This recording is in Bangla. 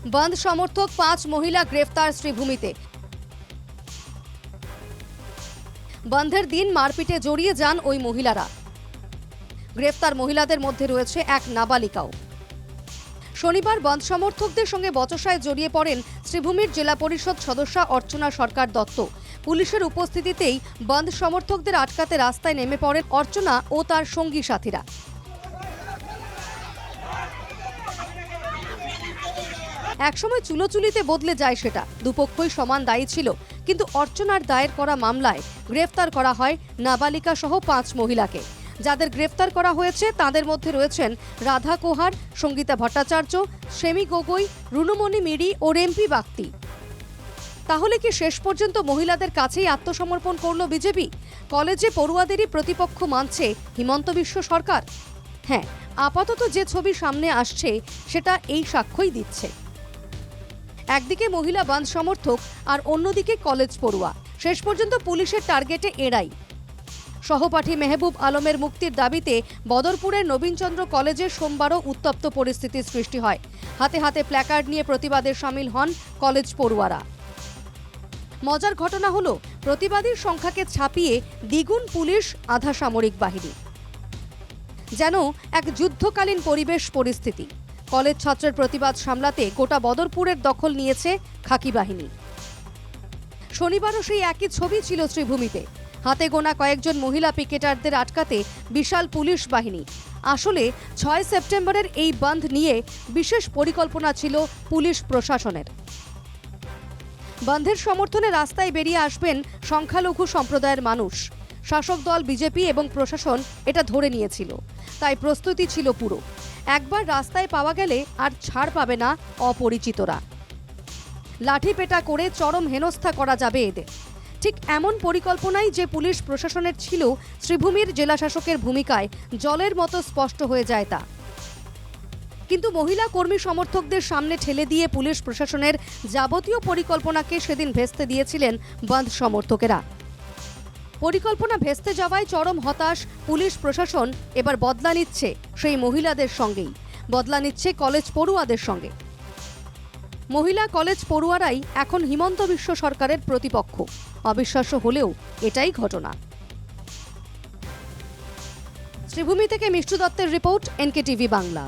বন্ধ সমর্থক 5 মহিলা গ্রেফতার শ্রীভূমিতে। বন্ধের দিন মারপিটে জড়িয়ে যান ওই মহিলারা। গ্রেফতার মহিলাদের মধ্যে রয়েছে এক নাবালিকাও। শনিবার বন্ধ সমর্থকদের সঙ্গে বচসায় জড়িয়ে পড়েন শ্রীভূমির জেলা পরিষদ সদস্যা অর্চনা সরকার দত্ত। পুলিশের উপস্থিতিতেই বন্ধ সমর্থকদের আটকাতে রাস্তায় নেমে পড়েন অর্চনা ও তার সঙ্গী সাথীরা। একসময় চুলোচুলিতে বদলে যায় সেটা। দুপক্ষই সমান দায়ী ছিল, কিন্তু অর্চনার দায়ের করা মামলায় গ্রেফতার করা হয় নাবালিকা সহ 5 মহিলাকে। যাদের গ্রেফতার করা হয়েছে তাদের মধ্যে রয়েছেন রাধা কোহার, সঙ্গীতা ভট্টাচার্য, সেমি গগৈ, রুনুমণি মিরি ও রেম্পি বাগতি। তাহলে কি শেষ পর্যন্ত মহিলাদের কাছেই আত্মসমর্পণ করল বিজেপি? কলেজে পড়ুয়াদেরই প্রতিপক্ষ মানছে হিমন্ত বিশ্ব সরকার? হ্যাঁ, আপাতত যে ছবি সামনে আসছে সেটা এই সাক্ষ্যই দিচ্ছে। একদিকে মহিলা বন্ধ সমর্থক আর অন্যদিকে কলেজ পড়ুয়া। শেষ পর্যন্ত পুলিশের টার্গেটে এরাই। সহপাঠী মেহবুব আলমের মুক্তির দাবিতে বদরপুরের নবীনচন্দ্র কলেজে সোমবারও উত্তপ্ত পরিস্থিতির সৃষ্টি হয়। হাতে হাতে প্ল্যাকার্ড নিয়ে প্রতিবাদে সামিল হন কলেজ পড়ুয়ারা। মজার ঘটনা হলো, প্রতিবাদীর সংখ্যাকে ছাপিয়ে দ্বিগুণ পুলিশ, আধা সামরিক বাহিনী। যেন এক যুদ্ধকালীন পরিবেশ পরিস্থিতি। কলেজ ছাত্রের প্রতিবাদ সামলাতে গোটা বদরপুরের দখল নিয়েছে খাকি বাহিনী। শনিবারও সেই একই ছবি ছিল শ্রীভূমিতে। হাতে গোনা কয়েকজন মহিলা পিকেটারদের আটকাতে বিশাল পুলিশ বাহিনী। আসলে 6 সেপ্টেম্বরের এই বন্ধ নিয়ে বিশেষ পরিকল্পনা ছিল পুলিশ প্রশাসনের। বন্ধের সমর্থনে রাস্তায় বেরিয়ে আসবেন সংখ্যালঘু সম্প্রদায়ের মানুষ। শাসক দল বিজেপি এবং প্রশাসন এটা ধরে নিয়েছিল, তাই প্রস্তুতি ছিল পুরো। একবার রাস্তায় পাওয়া গেলে আর ছাড় পাবে না অপরিচিতরা। লাঠিপেটা করে চরম হেনস্থা করা যাবে এদের। ঠিক এমন পরিকল্পনাই যে পুলিশ প্রশাসনের ছিল, শ্রীভূমির জেলাশাসকের ভূমিকায় জলের মতো স্পষ্ট হয়ে যায় তা। কিন্তু মহিলা কর্মী সমর্থকদের সামনে ঠেলে দিয়ে পুলিশ প্রশাসনের যাবতীয় পরিকল্পনাকে সেদিন ভেস্তে দিয়েছিলেন বন্ধ সমর্থকেরা। পরিকল্পনা ভেস্তে যাওয়ায় চরম হতাশ পুলিশ প্রশাসন। এবার বদলা নিচ্ছে সেই মহিলাদের সঙ্গেই, বদলা নিচ্ছে কলেজ পড়ুয়াদের সঙ্গে। মহিলা কলেজ পড়ুয়ারাই এখন হিমন্ত বিশ্ব সরকারের প্রতিপক্ষ। অবিশ্বাস্য হলেও এটাই ঘটনা। শ্রীভূমি থেকে মিষ্টু দত্তের রিপোর্ট, NK টিভি বাংলা।